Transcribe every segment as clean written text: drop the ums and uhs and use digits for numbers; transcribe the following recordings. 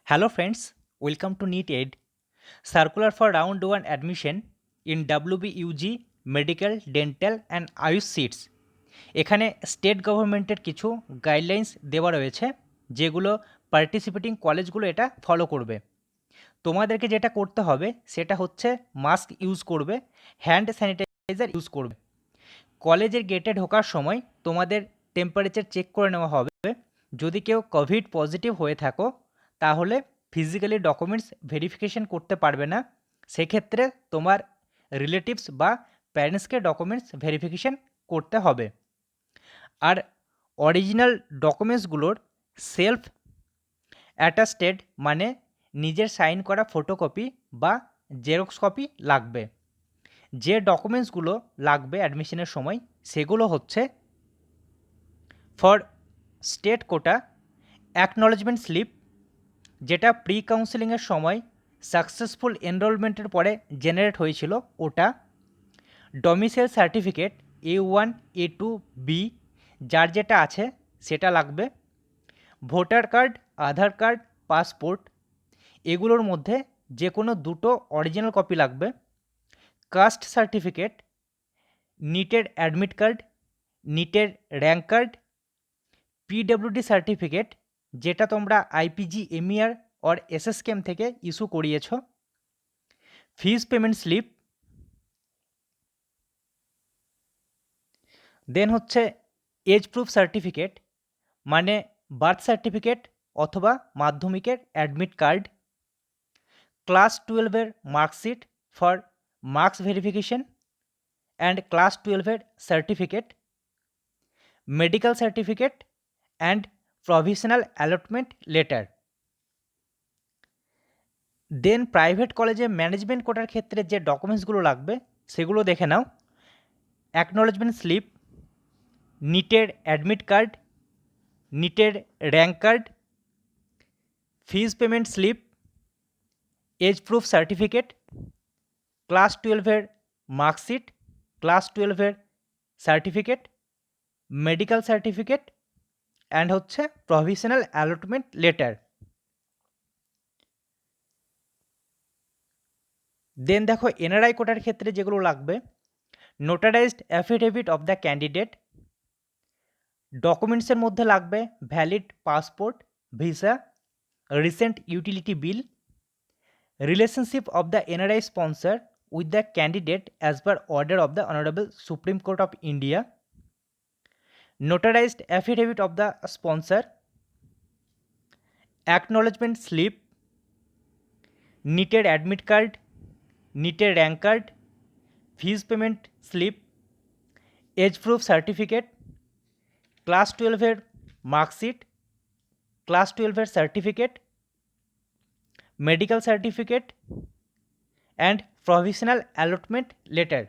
Hello friends, welcome to NEET Aid. Circular for round 1 admission in WBUG Medical, Dental and Ayush seats. এখানে state গভর্নমেন্টের কিছু guidelines দেওয়া রয়েছে যেগুলো participating কলেজগুলো এটা ফলো করবে। তোমাদেরকে যেটা করতে হবে সেটা হচ্ছে মাস্ক ইউজ করবে, হ্যান্ড স্যানিটাইজার ইউজ করবে। কলেজের গেটে ঢোকার সময় তোমাদের টেম্পারেচার চেক করে নেওয়া হবে। যদি কেউ কোভিড পজিটিভ হয়ে থাকো তাহলে ফিজিক্যালি ডকুমেন্টস ভেরিফিকেশন করতে পারবে না, সেক্ষেত্রে তোমার রিলেটিভস বা প্যারেন্টসকে ডকুমেন্টস ভেরিফিকেশন করতে হবে। আর অরিজিনাল ডকুমেন্টসগুলোর সেলফ অ্যাটাস্টেড মানে নিজের সাইন করা ফটোকপি বা জেরক্স কপি লাগবে। যে ডকুমেন্টসগুলো লাগবে অ্যাডমিশনের সময় সেগুলো হচ্ছে for state quota acknowledgement slip, যেটা প্রি কাউন্সেলিংয়ের সময় সাকসেসফুল এনরোলমেন্টের পরে জেনারেট হয়েছিল ওটা, domicile certificate A1 A2 B যার যেটা আছে সেটা লাগবে, voter card, Aadhaar card, passport এগুলোর মধ্যে যে কোনো দুটো অরিজিনাল কপি লাগবে, কাস্ট সার্টিফিকেট, নিটের অ্যাডমিট কার্ড, নিটের র্যাঙ্ক কার্ড, পিডব্লিউডি সার্টিফিকেট যেটা তোমরা IPG MER অর SSKM থেকে ইস্যু করিয়েছ, ফিজ পেমেন্ট স্লিপ, দেন হচ্ছে এজ প্রুফ সার্টিফিকেট মানে বার্থ সার্টিফিকেট অথবা মাধ্যমিকের অ্যাডমিট কার্ড, ক্লাস 12-এর marksheet for marks verification and class 12-এর certificate, medical certificate and provisional allotment letter. Then private কলেজে management কোটার ক্ষেত্রে যে ডকুমেন্টসগুলো লাগবে সেগুলো দেখে নাও, অ্যাকনলেজমেন্ট স্লিপ, নিটের অ্যাডমিট কার্ড, নিটের rank card, fees payment slip, age proof certificate, class 12-এর মার্কশিট, ক্লাস 12-এর সার্টিফিকেট, মেডিকেল সার্টিফিকেট অ্যান্ড হচ্ছে প্রভিশনাল অ্যালটমেন্ট লেটার। দেন দেখো NRI কোটার ক্ষেত্রে যেগুলো লাগবে, notarised affidavit of the candidate, ডকুমেন্টসের মধ্যে লাগবে valid passport, visa, recent utility bill, relationship of the NRI sponsor with the candidate as per order of the honourable Supreme Court of India, notarised affidavit of the sponsor, acknowledgement slip, নিটের admit card, নিটের rank card, fees payment slip, age proof certificate, class 12-এর marksheet, class 12-এর certificate, medical certificate and provisional allotment letter.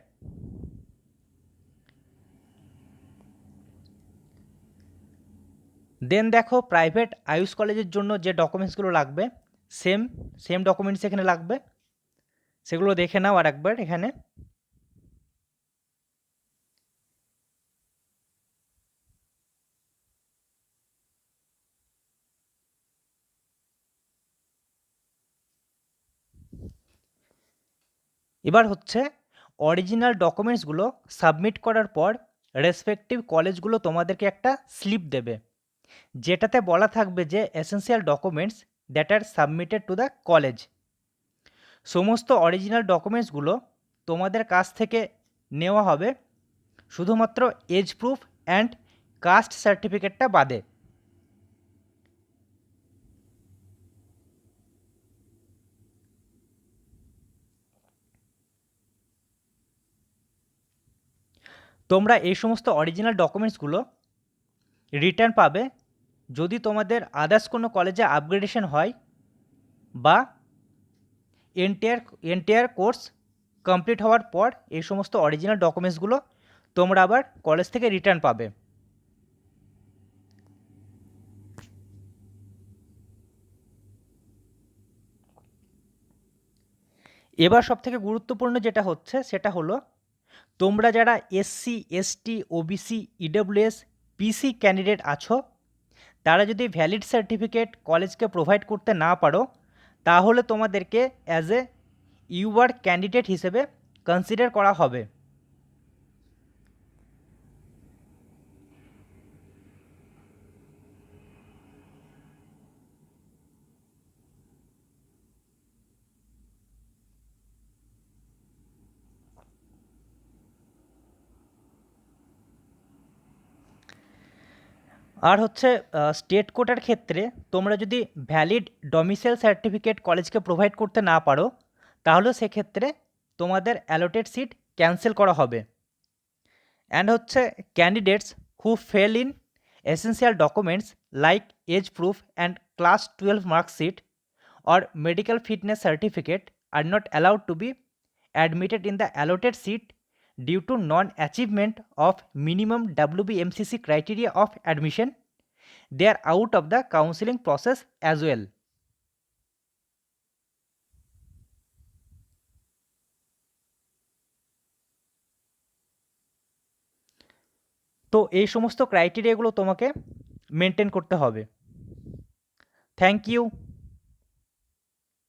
Then দেখো private Ayush কলেজের জন্য যে ডকুমেন্টসগুলো লাগবে সেম ডকুমেন্টস এখানে লাগবে, সেগুলো দেখে নাও আর একবার এখানে। এবার হচ্ছে অরিজিনাল ডকুমেন্টসগুলো সাবমিট করার পর রেসপেক্টিভ কলেজগুলো তোমাদেরকে একটা স্লিপ দেবে যেটাতে বলা থাকবে যে essential documents that R submitted to the college. সমস্ত অরিজিনাল ডকুমেন্টসগুলো তোমাদের কাছ থেকে নেওয়া হবে, শুধুমাত্র এজ প্রুফ অ্যান্ড কাস্ট সার্টিফিকেটটা বাদে। তোমরা এই সমস্ত অরিজিনাল ডকুমেন্টসগুলো রিটার্ন পাবে যদি তোমাদের আদার্স কোনো কলেজে আপগ্রেডেশন হয় বা এন্টায়ার কোর্স কমপ্লিট হওয়ার পর এই সমস্ত অরিজিনাল ডকুমেন্টসগুলো তোমরা আবার কলেজ থেকে রিটার্ন পাবে। এবার সবথেকে গুরুত্বপূর্ণ যেটা হচ্ছে সেটা হলো তোমরা যারা SC ST OBC EWS PC candidate আছো তারা যদি ভ্যালিড সার্টিফিকেট কলেজকে প্রোভাইড করতে না পারো, তাহলে তোমাদেরকে অ্যাজ এ ইউআর ক্যান্ডিডেট হিসেবে কনসিডার করা হবে। আর হচ্ছে স্টেট কোটার ক্ষেত্রে তোমরা যদি ভ্যালিড ডমিসাইল সার্টিফিকেট কলেজকে প্রোভাইড করতে না পারো, তাহলে সেক্ষেত্রে তোমাদের অ্যালোটেড সিট ক্যান্সেল করা হবে। অ্যান্ড হচ্ছে candidates who fail in essential documents like age proof and class 12 marksheet or medical fitness certificate are not allowed to be admitted in the allotted seat due to non-achievement of minimum WBMCC criteria of admission. They are out of the counseling process as well. তো এই সমস্ত ক্রাইটেরিয়াগুলো তোমাকে maintain করতে হবে। Thank you.